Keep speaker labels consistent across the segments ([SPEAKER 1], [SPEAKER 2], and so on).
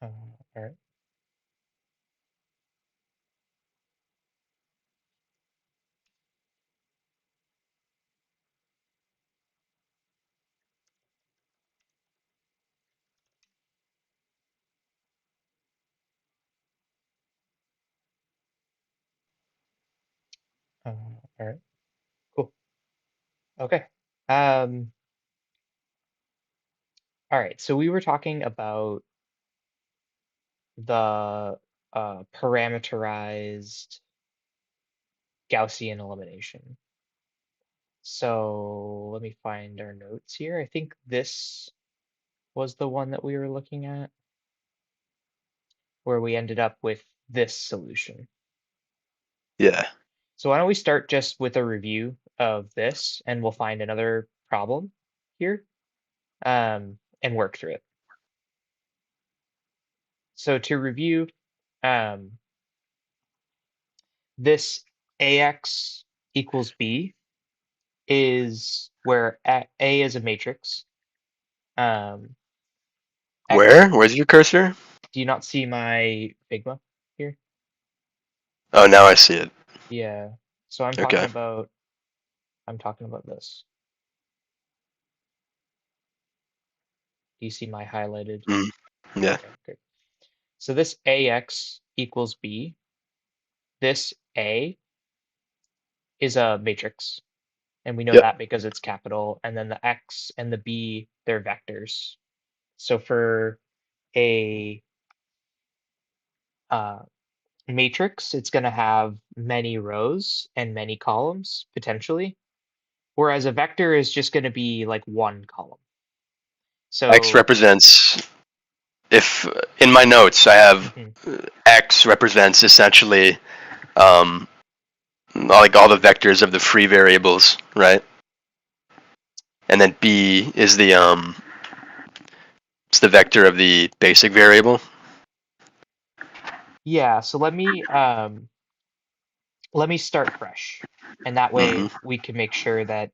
[SPEAKER 1] All right. All right. Cool. Okay. Um, all right. So we were talking about the parameterized Gaussian elimination. So let me find our notes here. I think this was the one that we were looking at, where we ended up with this solution.
[SPEAKER 2] Yeah.
[SPEAKER 1] So why don't we start just with a review of this, and we'll find another problem here, and work through it. So to review, um, this AX equals B is where A is a matrix. Um, X,
[SPEAKER 2] Where? Where's your cursor?
[SPEAKER 1] do you not see my Figma here?
[SPEAKER 2] Oh, now I see it.
[SPEAKER 1] Yeah. So
[SPEAKER 2] Okay.
[SPEAKER 1] I'm talking about this. Do you see my highlighted?
[SPEAKER 2] Mm. Yeah.
[SPEAKER 1] Okay, good. So this AX equals B. This A is a matrix, and we know
[SPEAKER 2] Yep.
[SPEAKER 1] that because it's capital, and then the X and the B, they're vectors. So for a uh, matrix, it's going to have many rows and many columns potentially, whereas a vector is just going to be like one column.
[SPEAKER 2] X
[SPEAKER 1] So,
[SPEAKER 2] represents, if in my notes I have
[SPEAKER 1] mhm,
[SPEAKER 2] X represents essentially um, like all the vectors of the free variables, right? And then B is it's the vector of the basic variable.
[SPEAKER 1] yeah, so let me start fresh, and that
[SPEAKER 2] Hmm.
[SPEAKER 1] way we can make sure that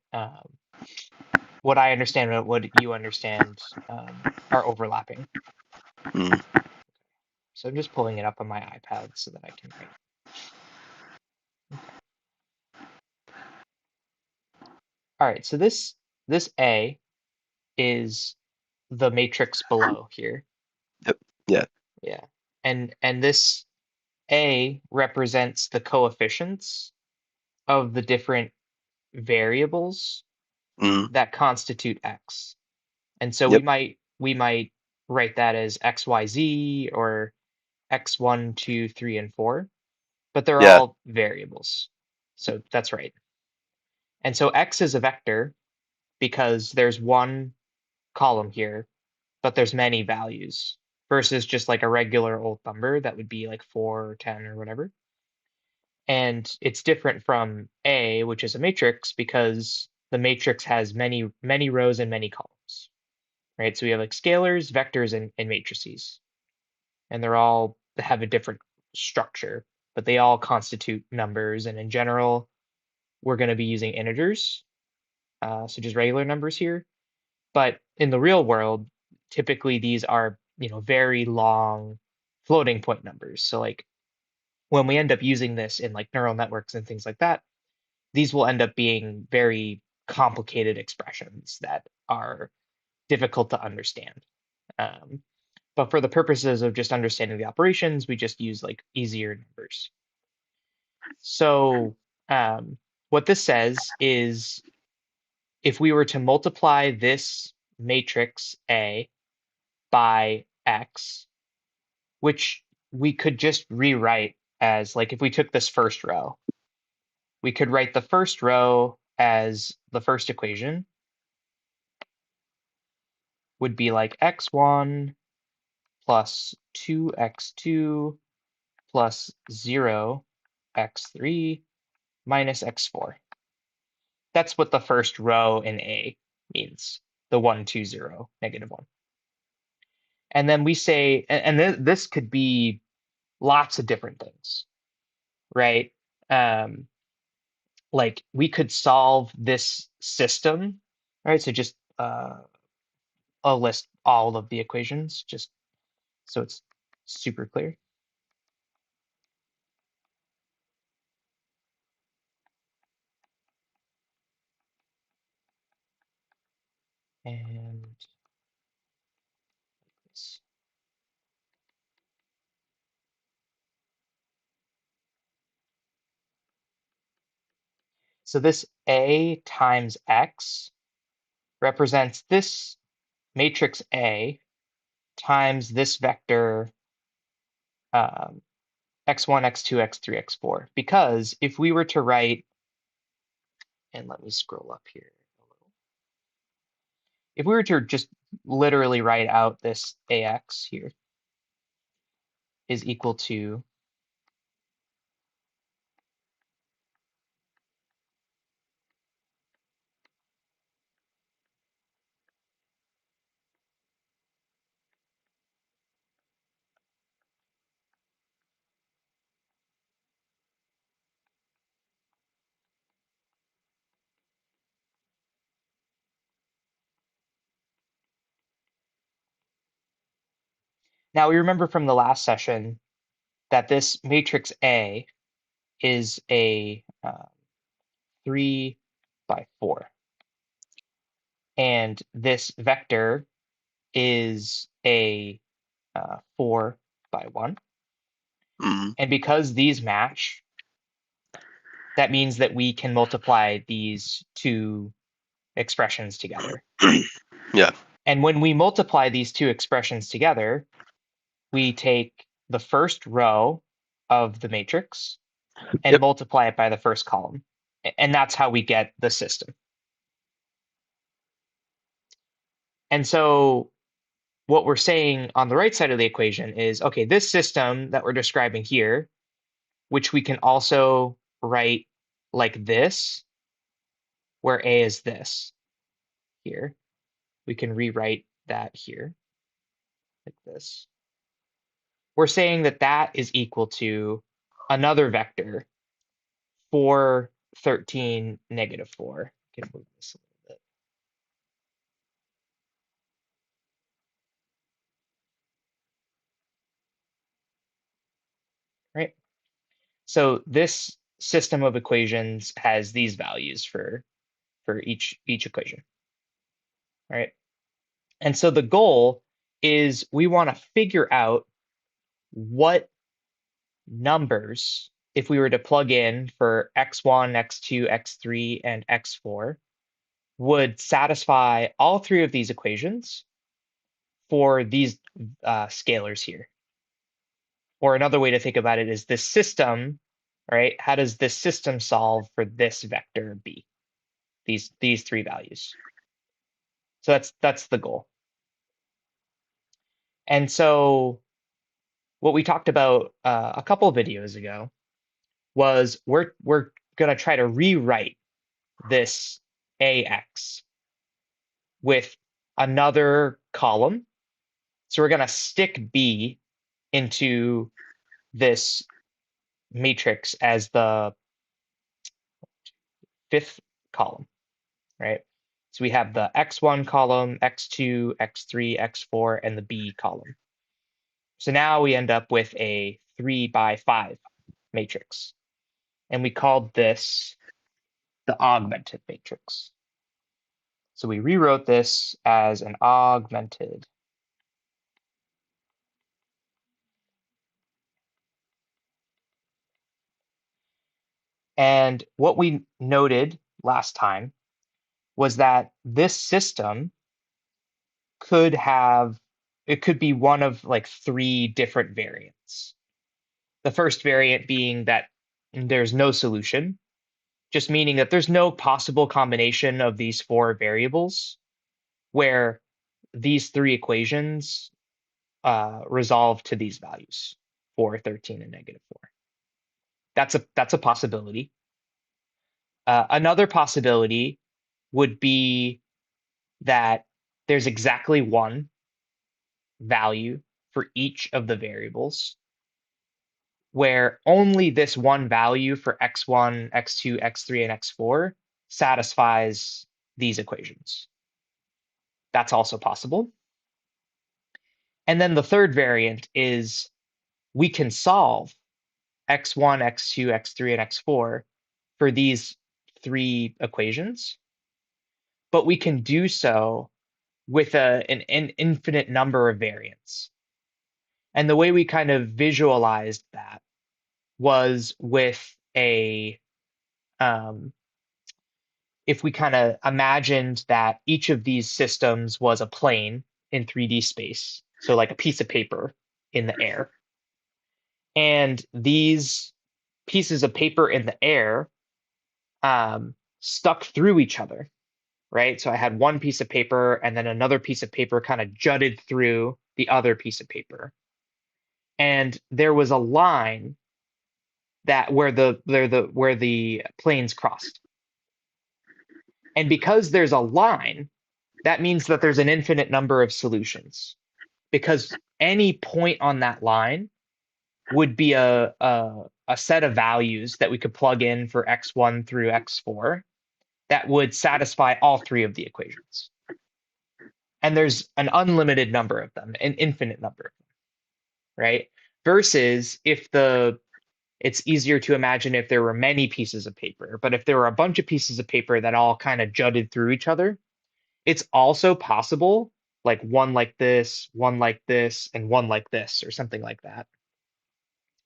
[SPEAKER 1] what I understand and what you understand are overlapping.
[SPEAKER 2] Mm.
[SPEAKER 1] So I'm just pulling it up on my iPad so that I can write. Okay. All right, so this A is the matrix below here.
[SPEAKER 2] Yep. Yeah.
[SPEAKER 1] Yeah. And this A represents the coefficients of the different variables
[SPEAKER 2] Mm.
[SPEAKER 1] that constitute X. And so
[SPEAKER 2] Yep.
[SPEAKER 1] we might write that as XYZ or X1, 2, 3, and 4, but they're
[SPEAKER 2] Yeah.
[SPEAKER 1] all variables. So that's right. And so X is a vector because there's one column here, but there's many values versus just like a regular old number that would be like 4 or 10 or whatever. And it's different from A, which is a matrix, because the matrix has many rows and many columns, right? So we have like scalars, vectors, and matrices, and they're all have a different structure, but they all constitute numbers. And in general, we're going to be using integers, so just regular numbers here. But in the real world, typically these are, very long floating point numbers. So like when we end up using this in like neural networks and things like that, these will end up being very complicated expressions that are difficult to understand. Um, but for the purposes of just understanding the operations, we just use like easier numbers. So what this says is if we were to multiply this matrix A by X, which we could just rewrite as like if we took this first row, we could write the first row as the first equation would be like x1 plus 2x2 plus 0 x3 minus x4. That's what the first row in A means, the 1, 2, 0, -1. And then we say, and this could be lots of different things, right? Um, like we could solve this system, right? So just I'll list all of the equations just so it's super clear. And this. So this A times X represents this matrix A times this vector um, x1, x2, x3, x4. Because if we were to write, and let me scroll up here a little. If we were to just literally write out this AX here is equal to now we remember from the last session that this matrix A is a 3 by 4. And this vector is a 4 by 1.
[SPEAKER 2] Mm-hmm.
[SPEAKER 1] And because these match, that means that we can multiply these two expressions together.
[SPEAKER 2] Yeah.
[SPEAKER 1] And when we multiply these two expressions together, we take the first row of the matrix and
[SPEAKER 2] Yep.
[SPEAKER 1] multiply it by the first column. And that's how we get the system. And so what we're saying on the right side of the equation is, okay, this system that we're describing here, which we can also write like this, where A is this here. We can rewrite that here like this. We're saying that that is equal to another vector, 4, 13, negative 4. I can move this a little bit. Right? So this system of equations has these values for each equation. Right? And so the goal is we want to figure out what numbers, if we were to plug in for x1, x2, x3, and x4, would satisfy all three of these equations for these scalars here. Or another way to think about it is this system, right? How does this system solve for this vector b? These three values. So that's the goal. And so what we talked about a couple of videos ago was we're going to try to rewrite this ax with another column. So we're going to stick b into this matrix as the fifth column, right? So we have the x1 column, x2, x3, x4, and the b column. So now we end up with a 3 by 5 matrix. And we called this the augmented matrix. So we rewrote this as an augmented. And what we noted last time was that this system could have, it could be one of like 3 different variants. The first variant being that there's no solution, just meaning that there's no possible combination of these 4 variables where these 3 equations resolve to these values, 4, 13, and negative 4. That's a possibility. Another possibility would be that there's exactly one value for each of the variables, where only this one value for x1, x2, x3, and x4 satisfies these equations. That's also possible. And then the third variant is we can solve x1, x2, x3, and x4 for these three equations, but we can do so with an infinite number of variants. And the way we kind of visualized that was with if we kind of imagined that each of these systems was a plane in 3D space, so like a piece of paper in the air. And these pieces of paper in the air stuck through each other, right? So I had one piece of paper and then another piece of paper kind of jutted through the other piece of paper. And there was a line that where the planes crossed. And because there's a line, that means that there's an infinite number of solutions. Because any point on that line would be a set of values that we could plug in for x1 through x4 that would satisfy all three of the equations. And there's an unlimited number of them, an infinite number of them, right? Versus it's easier to imagine if there were many pieces of paper, but if there were a bunch of pieces of paper that all kind of jutted through each other, it's also possible, like one like this, and one like this, or something like that.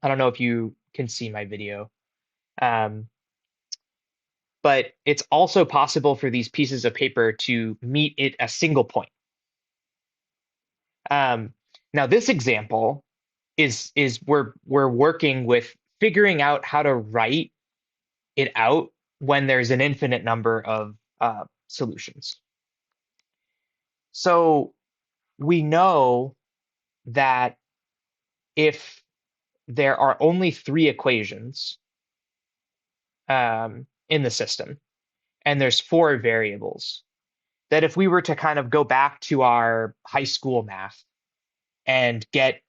[SPEAKER 1] I don't know if you can see my video. Um, but it's also possible for these pieces of paper to meet at a single point. Now this example is we're working with figuring out how to write it out when there's an infinite number of solutions. So we know that if there are only three equations in the system, and there's four variables, that if we were to kind of go back to our high school math and get,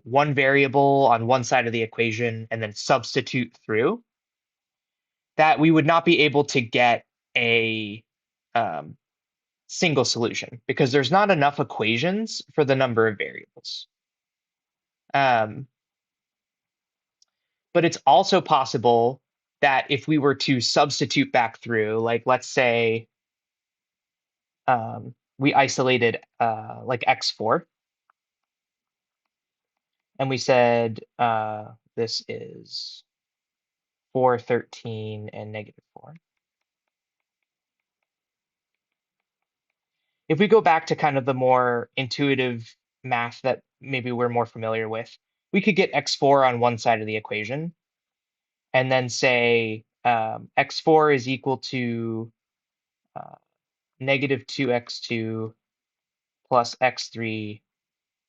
[SPEAKER 1] one variable on one side of the equation and then substitute through, that we would not be able to get a um, single solution because there's not enough equations for the number of variables. Um, but it's also possible that if we were to substitute back through, like let's say we isolated like x4, and we said this is 4, 13, and -4. If we go back to kind of the more intuitive math that maybe we're more familiar with, we could get x4 on one side of the equation and then say x4 is equal to uh, -2x2 plus x3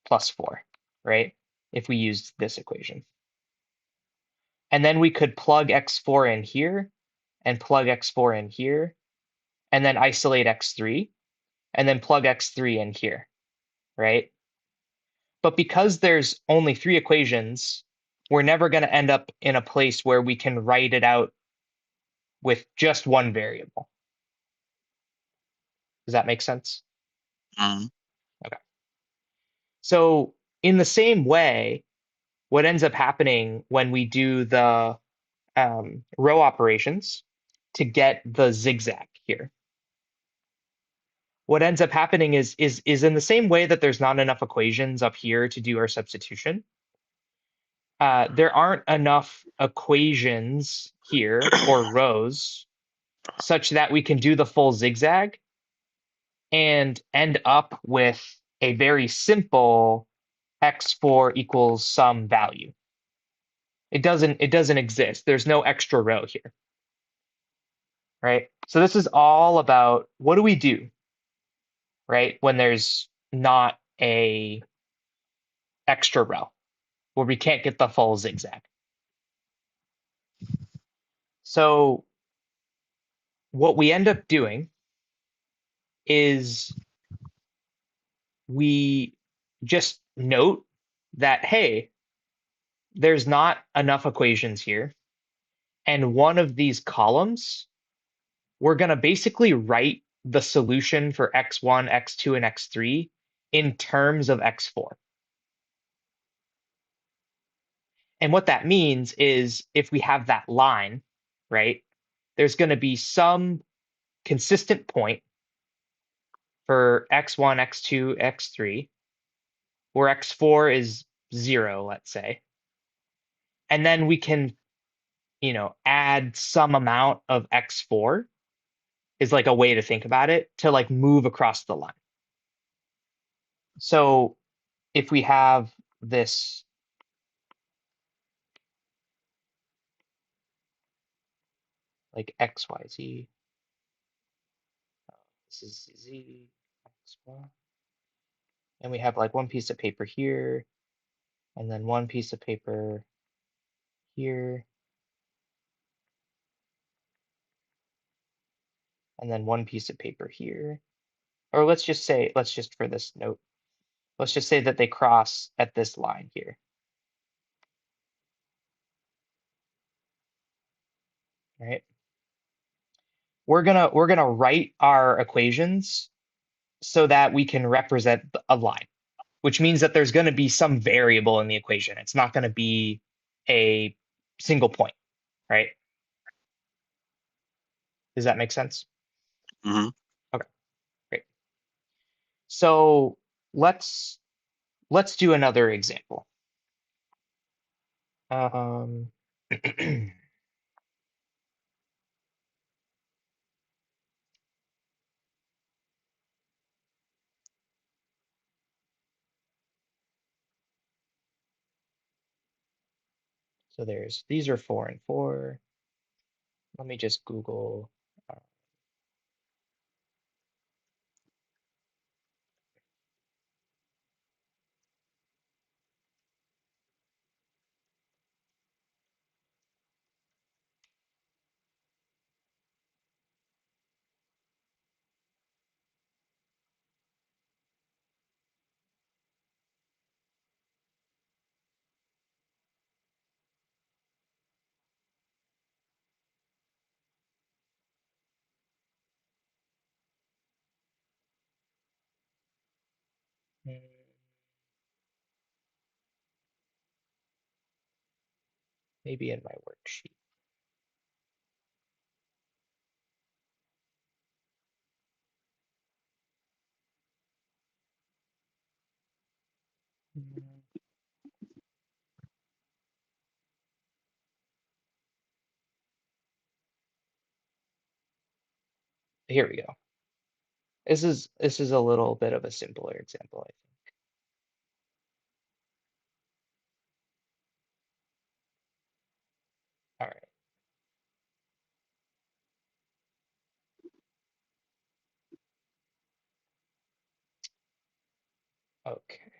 [SPEAKER 1] plus 4, right? If we used this equation. And then we could plug x4 in here and plug x4 in here and then isolate x3 and then plug x3 in here, right? But because there's only three equations, we're never going to end up in a place where we can write it out with just one variable. Does that make sense?
[SPEAKER 2] Mm.
[SPEAKER 1] Okay. So in the same way, what ends up happening when we do the row operations to get the zigzag here, what ends up happening is in the same way that there's not enough equations up here to do our substitution. There aren't enough equations here or rows such that we can do the full zigzag and end up with a very simple x4 equals some value. It doesn't exist. There's no extra row here, right? So this is all about what do we do, right, when there's not a extra row where we can't get the full zigzag. So what we end up doing is we just note that, hey, there's not enough equations here. And one of these columns, we're going to basically write the solution for x1, x2, and x3 in terms of x4. And what that means is if we have that line, right, there's going to be some consistent point for x1, x2, x3, where x4 is 0, let's say. And then we can, add some amount of x4 is like a way to think about it to like move across the line. So if we have this like x, y, z, this is z, x, y, and we have like one piece of paper here, and then one piece of paper here, and then one piece of paper here. Or let's just for this note, let's just say that they cross at this line here, right? We're gonna write our equations so that we can represent a line, which means that there's going to be some variable in the equation. It's not going to be a single point, right? Does that make sense?
[SPEAKER 2] Hmm.
[SPEAKER 1] Okay, great. So let's do another example. Um, so these are 4 and 4. Let me just Google. Hmm, maybe in my worksheet. Hmm, here we go. This is a little bit of a simpler example, I think. All right. Okay.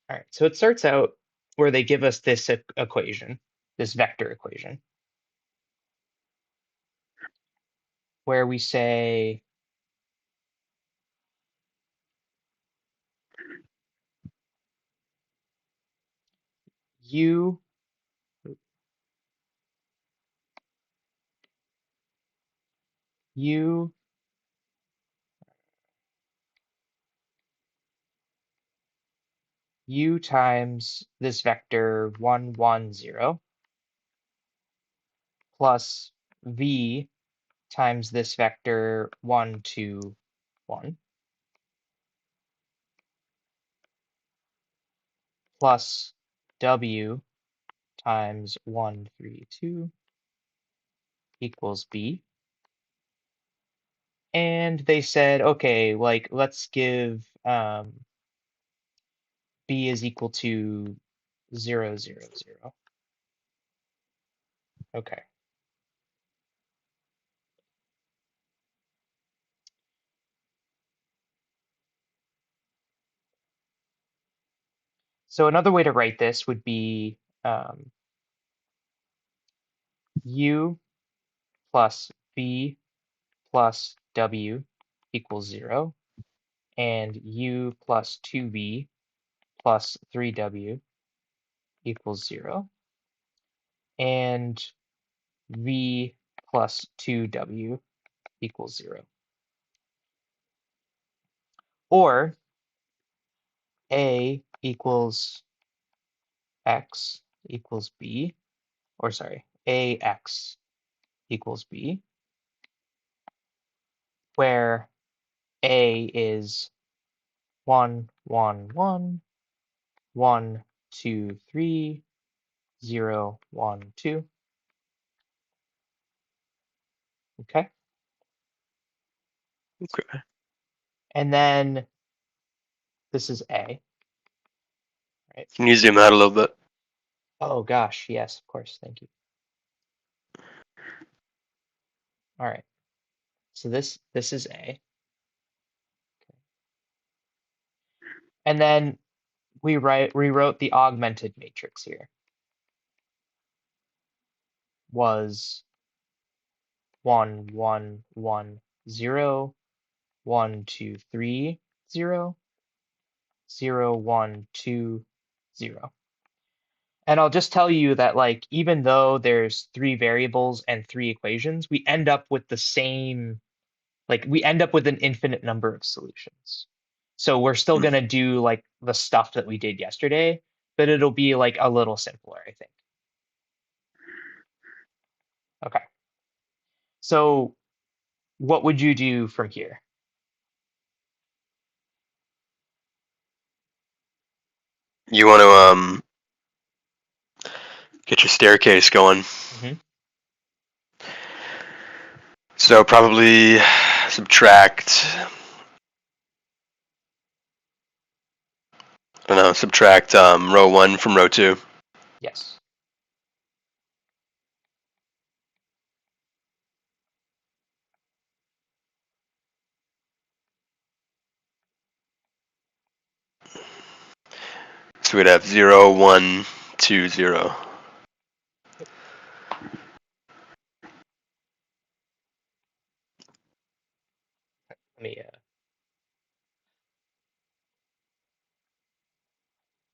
[SPEAKER 1] All right. So it starts out where they give us this equation, this vector equation, where we say u u u times this vector 1, 1, 0 plus v times this vector 1, 2, 1 plus w times 1, 3, 2 equals b. And they said, okay, like let's give b is equal to 0, 0, 0. Okay. So another way to write this would be u plus v plus w equals 0, and u plus 2v plus 3w equals 0, and v plus 2w equals 0. Or a equals x equals b, or sorry, ax equals b, where a is 1, 1, 1, 1, 2, 3, 0, 1, 2. Okay.
[SPEAKER 2] Okay.
[SPEAKER 1] And then this is a, right?
[SPEAKER 2] Can you zoom out a little bit?
[SPEAKER 1] Oh gosh, yes, of course. Thank you. All right. So this is a. And then we rewrote the augmented matrix here. Was 1, 1, 1, 0, 1, 2, 3, 0, 0, 1, 2, 0. And I'll just tell you that, like, even though there's 3 variables and 3 equations, we end up with the same, like, we end up with an infinite number of solutions. So we're still going to do, like, the stuff that we did yesterday, but it'll be, like, a little simpler, I think. Okay. So what would you do from here?
[SPEAKER 2] You want to get your staircase going.
[SPEAKER 1] Hmm.
[SPEAKER 2] So probably subtract. I don't know. Subtract row 1 from row 2.
[SPEAKER 1] Yes.
[SPEAKER 2] So we'd have 0, 1, 2, 0.
[SPEAKER 1] Let me,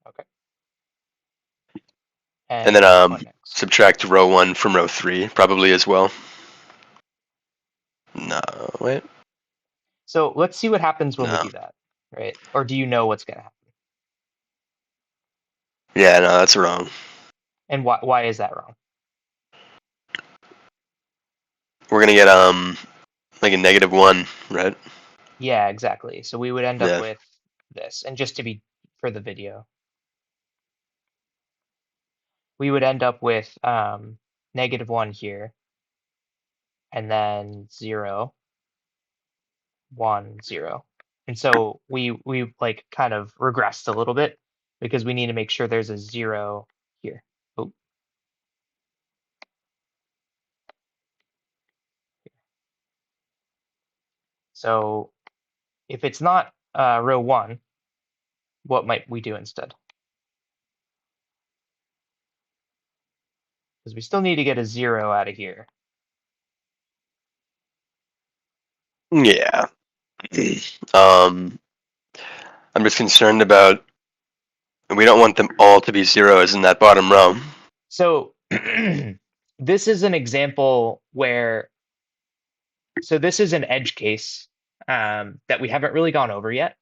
[SPEAKER 1] okay.
[SPEAKER 2] And then
[SPEAKER 1] And what next?
[SPEAKER 2] subtract row 1 from row 3, probably as well. No, wait.
[SPEAKER 1] So let's see what happens when we
[SPEAKER 2] No.
[SPEAKER 1] do that, right? Or do you know what's going to happen?
[SPEAKER 2] Yeah, no, that's wrong.
[SPEAKER 1] And why is that wrong?
[SPEAKER 2] We're gonna get like a -1, right?
[SPEAKER 1] Yeah, exactly. So we would end up
[SPEAKER 2] Yeah.
[SPEAKER 1] with this. And just to be for the video, we would end up with -1 here, and then 0, 1, 0. And so we like kind of regressed a little bit because we need to make sure there's a 0 here. Oh, so if it's not row 1, what might we do instead? Because we still need to get a 0 out of here.
[SPEAKER 2] Yeah. Um, I'm just concerned about. We don't want them all to be zeros in that bottom row.
[SPEAKER 1] So this is an example where, so this is an edge case that we haven't really gone over yet.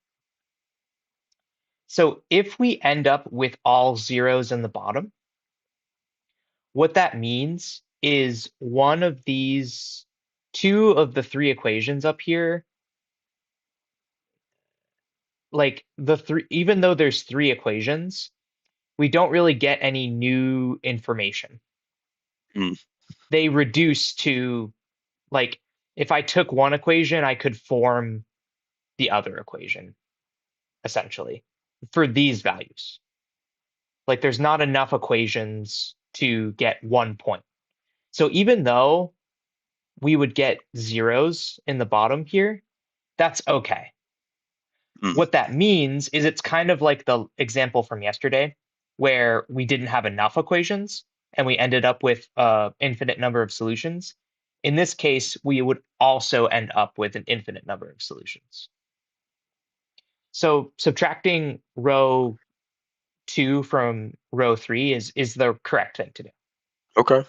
[SPEAKER 1] So if we end up with all zeros in the bottom, what that means is one of these, two of the 3 equations up here, like the 3, even though there's 3 equations, we don't really get any new information.
[SPEAKER 2] Hmm.
[SPEAKER 1] They reduce to, like, if I took one equation, I could form the other equation, essentially, for these values. Like, there's not enough equations to get 1 point. So even though we would get zeros in the bottom here, that's okay.
[SPEAKER 2] Hmm.
[SPEAKER 1] What that means is it's kind of like the example from yesterday where we didn't have enough equations and we ended up with an infinite number of solutions. in this case, we would also end up with an infinite number of solutions. So subtracting row 2 from row 3 is the correct thing to do.
[SPEAKER 2] Okay.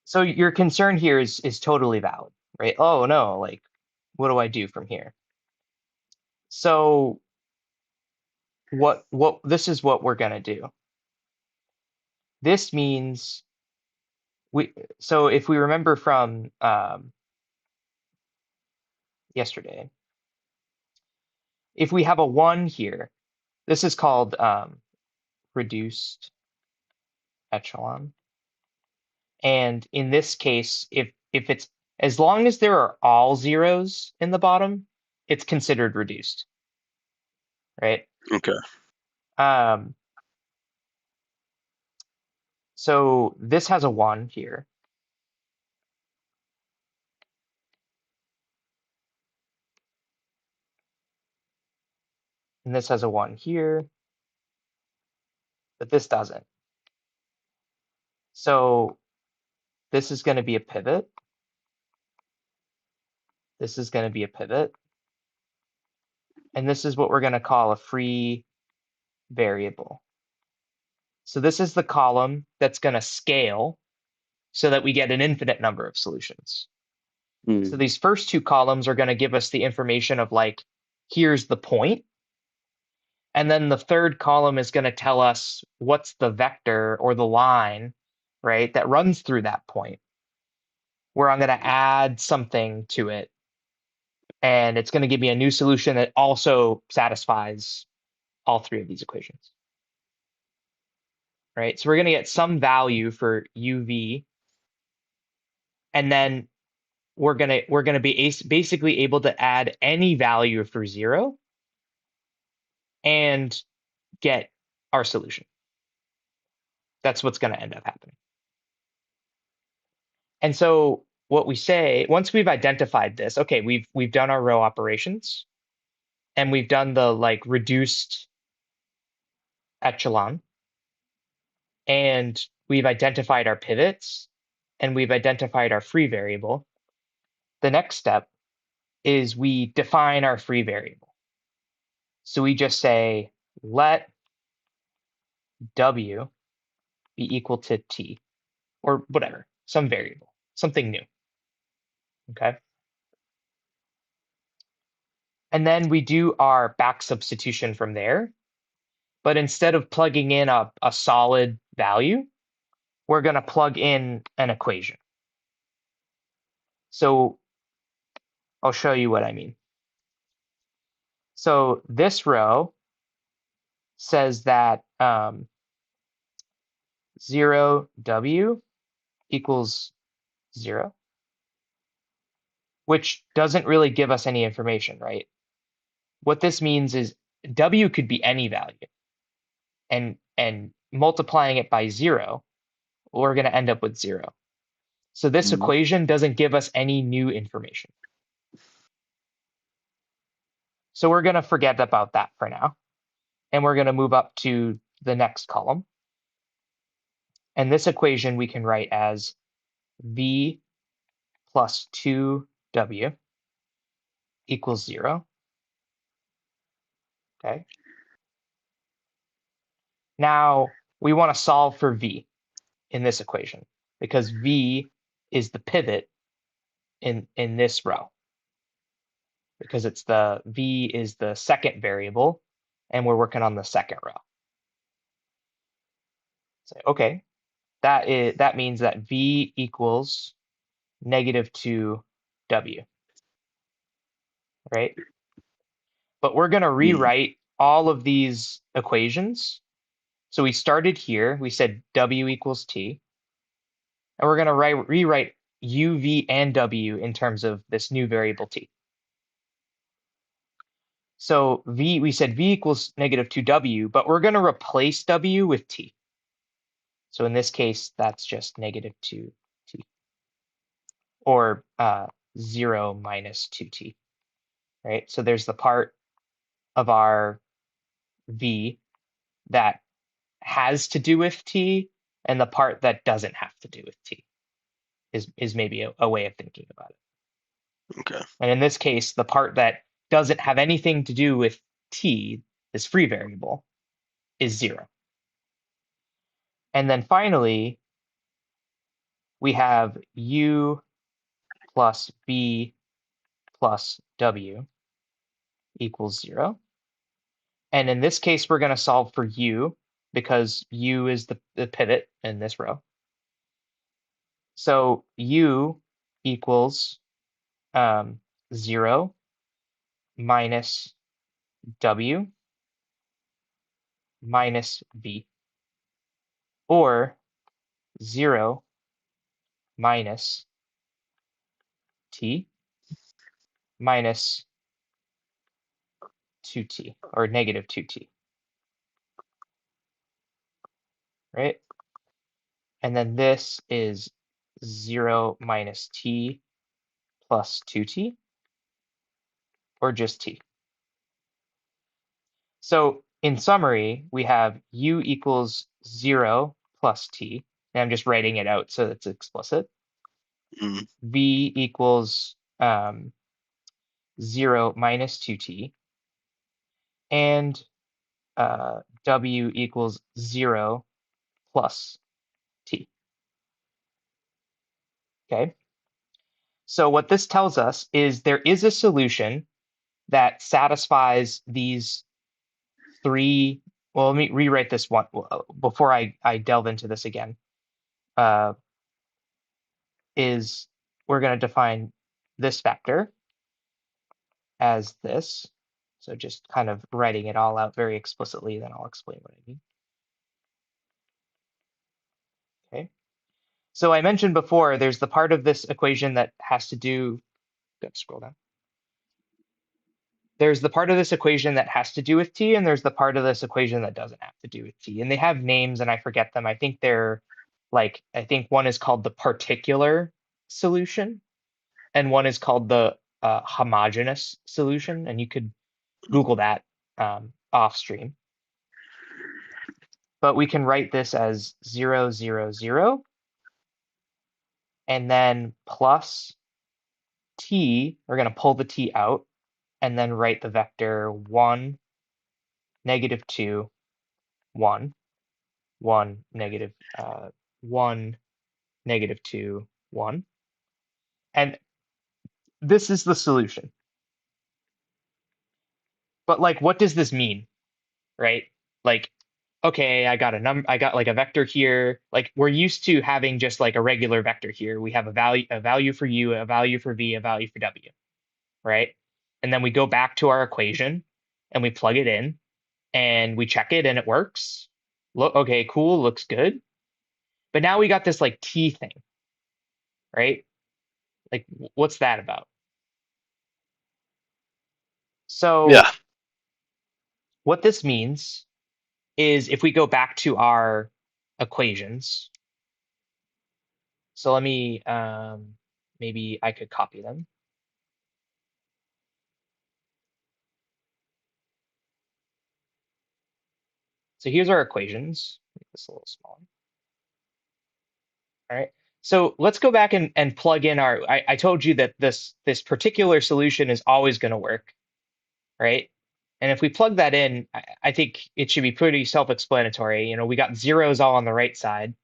[SPEAKER 1] So your concern here is totally valid, right? Oh no, like what do I do from here? So what this is what we're gonna do. This means so if we remember from yesterday, if we have a 1 here, this is called reduced echelon. And in this case, if it's as long as there are all zeros in the bottom, it's considered reduced, right?
[SPEAKER 2] Okay.
[SPEAKER 1] Um, so this has a 1 here. And this has a 1 here, but this doesn't. So this is going to be a pivot. This is going to be a pivot. And this is what we're going to call a free variable. So this is the column that's going to scale so that we get an infinite number of solutions. So
[SPEAKER 2] Mm.
[SPEAKER 1] these first 2 columns are going to give us the information of like, here's the point. And then the third column is going to tell us what's the vector or the line, right, that runs through that point, where I'm going to add something to it. And it's going to give me a new solution that also satisfies all 3 of these equations. Right? So we're going to get some value for UV, and then we're going to be basically able to add any value for 0 and get our solution. That's what's going to end up happening. And so what we say, once we've identified this, okay, we've done our row operations, and we've done the like reduced echelon, and we've identified our pivots, and we've identified our free variable. The next step is we define our free variable. So we just say, let W be equal to T, or whatever, some variable, something new. Okay. And then we do our back substitution from there. But instead of plugging in a solid value, we're going to plug in an equation. So I'll show you what I mean. So this row says that 0W equals 0, which doesn't really give us any information, right? What this means is W could be any value. And multiplying it by 0, we're going to end up with 0. So this
[SPEAKER 2] Mm.
[SPEAKER 1] equation doesn't give us any new information. So we're going to forget about that for now. And we're going to move up to the next column. And this equation we can write as V plus 2W equals 0. Okay. Now we want to solve for V in this equation because V is the pivot in this row, because it's the V is the second variable and we're working on the second row. So, okay, that means that V equals negative 2W, right? But we're going to
[SPEAKER 2] Mm.
[SPEAKER 1] rewrite all of these equations. So we started here, we said W equals T, and we're going to rewrite u, v, and w in terms of this new variable t. So we said v equals negative 2w, but we're going to replace w with t. So in this case, that's just negative 2t, or 0 minus 2t, right? So there's the part of our v that has to do with t, and the part that doesn't have to do with t is maybe a way of thinking about it.
[SPEAKER 2] Okay.
[SPEAKER 1] And in this case, the part that doesn't have anything to do with t, this free variable, is 0. And then finally, we have u plus b plus w equals 0. And in this case, we're going to solve for u because u is the pivot in this row. So u equals 0 minus w minus v, or 0 minus t minus 2t, or negative 2t, right? And then this is 0 minus t plus 2t, or just t. So in summary, we have u equals 0 plus t, and I'm just writing it out so it's explicit.
[SPEAKER 2] Mm.
[SPEAKER 1] V equals 0 minus 2t, and w equals 0 plus t. Okay. So what this tells us is there is a solution that satisfies these three. Well, let me rewrite this one before I delve into this again. Is we're going to define this vector as this. So just kind of writing it all out very explicitly, then I'll explain what I mean. Okay. So I mentioned before, there's the part of this equation that has to do, scroll down. There's the part of this equation that has to do with t, and there's the part of this equation that doesn't have to do with t. And they have names, and I forget them. I think they're like, I think one is called the particular solution, and one is called the homogeneous solution. And you could Google that off stream. But we can write this as 0, 0, 0, and then plus t. We're going to pull the t out, and then write the vector 1, negative 2, 1, 1, negative 1, negative 2, 1. And this is the solution. But like, what does this mean, right? Like, okay, I got like a vector here. Like we're used to having just like a regular vector here. We have a value for u, a value for v, a value for w, right? And then we go back to our equation and we plug it in and we check it and it works. Look, okay, cool, looks good. But now we got this like t thing, right? Like what's that about?
[SPEAKER 2] Yeah.
[SPEAKER 1] So what this means is if we go back to our equations, so let me, maybe I could copy them. So here's our equations. Make this a little smaller. All right. So let's go back and plug in our, I told you that this particular solution is always going to work, right? And if we plug that in, I think it should be pretty self-explanatory. You know, we got zeros all on the right side,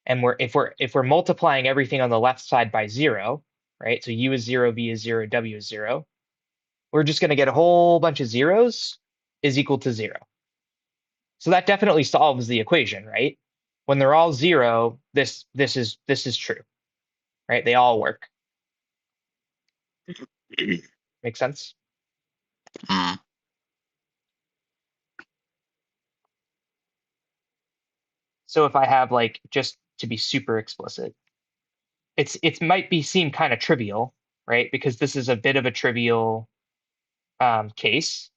[SPEAKER 1] and if we're multiplying everything on the left side by 0, right? So u is 0, v is 0, w is 0. We're just going to get a whole bunch of zeros is equal to 0. So that definitely solves the equation, right? When they're all 0, this is true, right? They all work. Make sense?
[SPEAKER 2] Mm.
[SPEAKER 1] So if I have like, just to be super explicit, it might seem kind of trivial, right? Because this is a bit of a trivial case,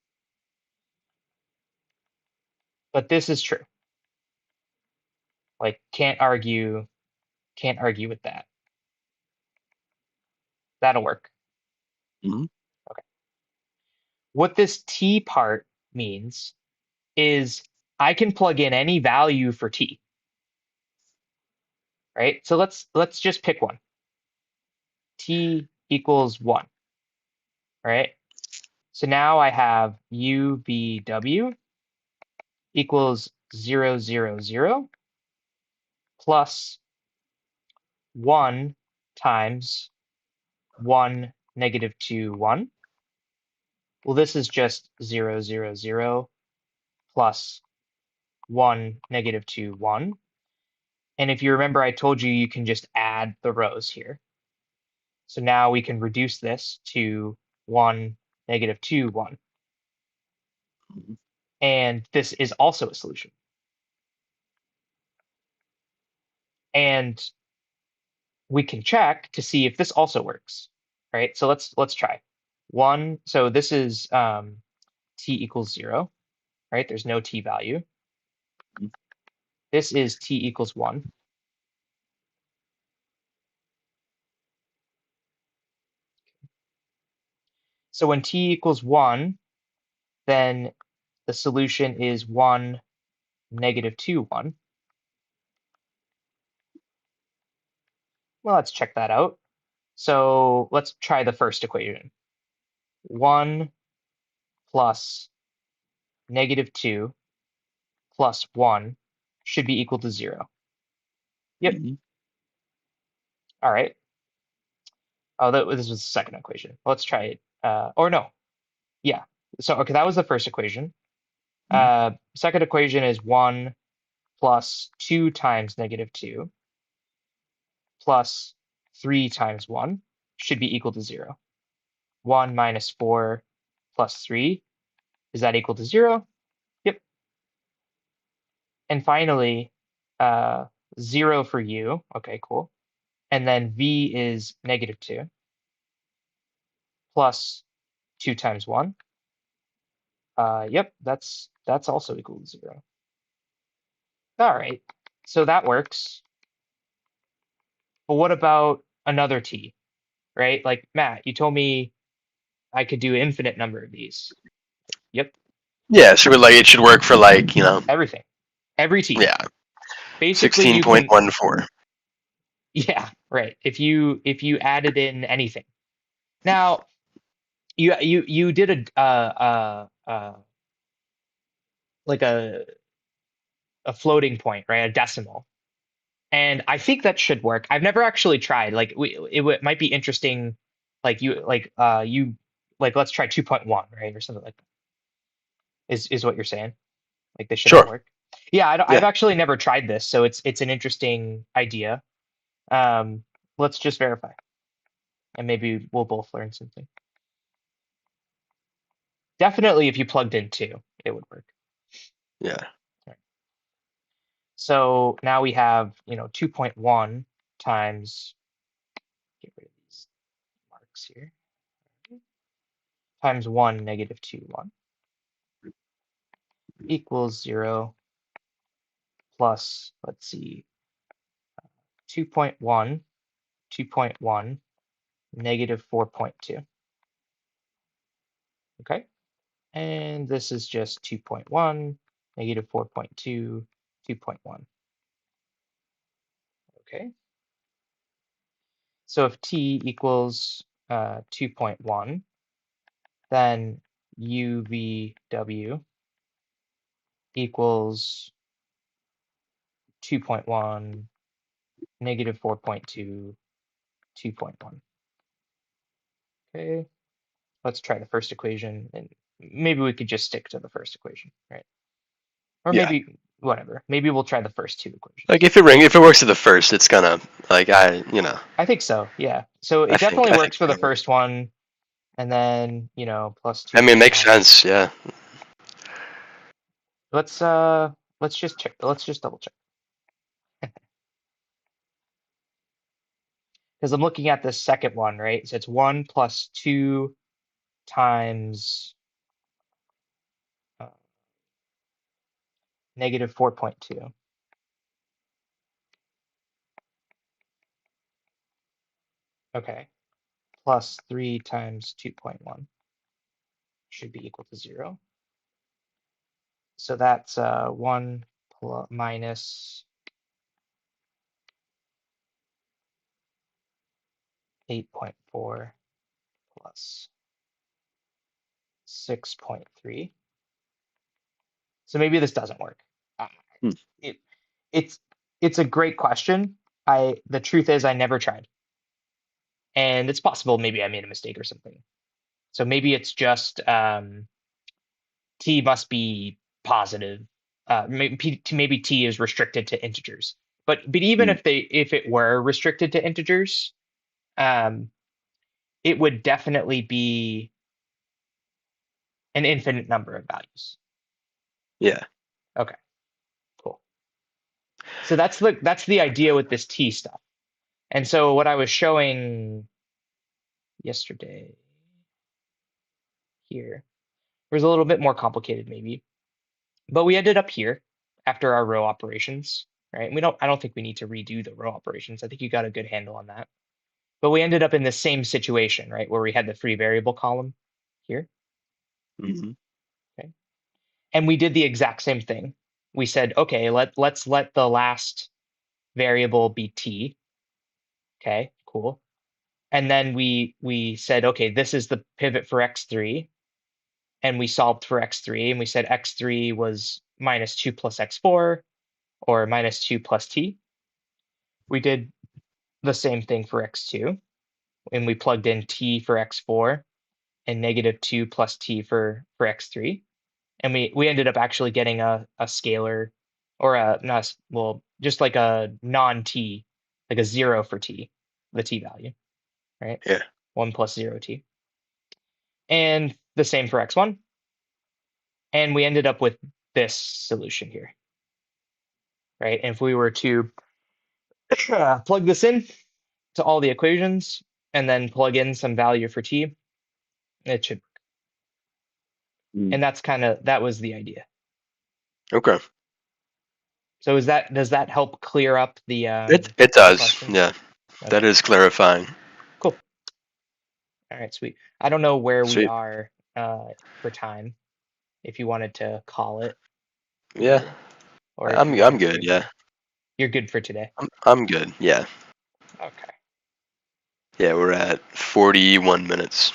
[SPEAKER 1] but this is true. Like, can't argue with that. That'll work.
[SPEAKER 2] Mm-hmm.
[SPEAKER 1] Okay. What this t part means is I can plug in any value for t, right? So let's just pick one. T equals 1, right? So now I have u, v, w equals 0, 0, 0 plus 1 times 1, negative 2, 1. Well, this is just 0, 0, 0 plus 1, negative 2, 1. And if you remember, I told you you can just add the rows here. So now we can reduce this to 1, negative 2, 1. And this is also a solution. And we can check to see if this also works, right? So let's try. 1, so this is t equals 0, right? There's no t value. This is t equals 1. So when t equals 1, then the solution is 1, negative 2, 1. Well, let's check that out. So let's try the first equation. 1 plus negative 2 plus 1 should be equal to 0. Yep.
[SPEAKER 2] Mm-hmm.
[SPEAKER 1] All right. Oh, this was the second equation. Let's try it. Or no. Yeah. So, okay, that was the first equation. Second equation is 1 plus 2 times negative 2 plus 3 times 1 should be equal to 0. 1 minus 4 plus 3, is that equal to 0? Yep. And finally, uh, 0 for u. Okay, cool. And then v is negative 2 plus 2 times 1. Yep, that's also equal to 0. All right, so that works. But what about another t, right? Like, Matt, you told me I could do infinite number of these. Yep,
[SPEAKER 2] Yeah, so like it should work for like, you know,
[SPEAKER 1] everything, every t.
[SPEAKER 2] yeah,
[SPEAKER 1] Basically, you can,
[SPEAKER 2] 16.14.
[SPEAKER 1] yeah, right. If you added in anything. Now, you did like a floating point, right? A decimal. And I think that should work. I've never actually tried. Like might be interesting. Like you like let's try 2.1, right, or something like that. Is what you're saying? Like they should all
[SPEAKER 2] Sure.
[SPEAKER 1] work. Yeah, I've
[SPEAKER 2] Yeah.
[SPEAKER 1] actually never tried this, so it's an interesting idea. Um, let's just verify, and maybe we'll both learn something. Definitely, if you plugged in 2, it would work.
[SPEAKER 2] Yeah.
[SPEAKER 1] Right. So now we have 2.1 times. Get rid of these marks here. Times 1, negative 2, 1 equals 0 plus, let's see, 2.1, 2.1, negative 4.2. Okay. And this is just 2.1, negative 4.2, 2.1. Okay. So if t equals 2.1, then UVW equals 2.1, negative 4.2, 2.1. Okay. Let's try the first equation, and maybe we could just stick to the first equation, right? Or
[SPEAKER 2] Yeah.
[SPEAKER 1] maybe whatever. Maybe we'll try the first 2
[SPEAKER 2] Like
[SPEAKER 1] equations.
[SPEAKER 2] if it works at the first, it's gonna like
[SPEAKER 1] I think so, yeah. So
[SPEAKER 2] I
[SPEAKER 1] it
[SPEAKER 2] think
[SPEAKER 1] definitely
[SPEAKER 2] I think
[SPEAKER 1] works for the first one, and then, plus
[SPEAKER 2] I mean it makes
[SPEAKER 1] 2.1.
[SPEAKER 2] sense, yeah.
[SPEAKER 1] Let's let's just check. Let's just double check. because I'm looking at the second one, right? So it's 1 plus 2 times negative 4.2. Okay. Plus 3 times 2.1 should be equal to 0. So that's 1 minus 8.4 plus 6.3. So maybe this doesn't work. Uh,
[SPEAKER 2] Hmm.
[SPEAKER 1] It it's it's a great question. The truth is I never tried. And it's possible maybe I made a mistake or something. So maybe it's just t must be positive. Maybe t is restricted to integers. But even
[SPEAKER 2] Hmm.
[SPEAKER 1] if it were restricted to integers, um, it would definitely be an infinite number of values.
[SPEAKER 2] Yeah.
[SPEAKER 1] Okay, cool. So that's the idea with this t stuff. And so what I was showing yesterday here was a little bit more complicated maybe, but we ended up here after our row operations, right? And I don't think we need to redo the row operations. I think you got a good handle on that. But we ended up in the same situation, right? Where we had the free variable column here,
[SPEAKER 2] Hmm.
[SPEAKER 1] okay? And we did the exact same thing. We said, okay, let's let the last variable be t. Okay, cool. And then we said, okay, this is the pivot for x3, and we solved for x3, and we said x3 was minus 2 plus x4, or minus 2 plus t. We did the same thing for x2, and we plugged in t for x4 and negative 2 plus t for x3. And we ended up actually getting a scalar, or a not well, just like a non-t, like a 0 for t, the t value, right?
[SPEAKER 2] Yeah.
[SPEAKER 1] 1 plus 0t. And the same for x1. And we ended up with this solution here, right? And if we were to plug this in to all the equations and then plug in some value for t, it should.
[SPEAKER 2] Hmm.
[SPEAKER 1] And that was the idea.
[SPEAKER 2] Okay.
[SPEAKER 1] So does that help clear up
[SPEAKER 2] It
[SPEAKER 1] the
[SPEAKER 2] does.
[SPEAKER 1] questions?
[SPEAKER 2] Yeah. That
[SPEAKER 1] Okay,
[SPEAKER 2] is clarifying.
[SPEAKER 1] cool. All right, sweet. I don't know where we
[SPEAKER 2] Sweet.
[SPEAKER 1] are for time, if you wanted to call it
[SPEAKER 2] Yeah.
[SPEAKER 1] here, or if you
[SPEAKER 2] I'm
[SPEAKER 1] wanted
[SPEAKER 2] good.
[SPEAKER 1] to.
[SPEAKER 2] Yeah.
[SPEAKER 1] You're good for today.
[SPEAKER 2] I'm good. Yeah.
[SPEAKER 1] Okay.
[SPEAKER 2] Yeah. We're at 41 minutes.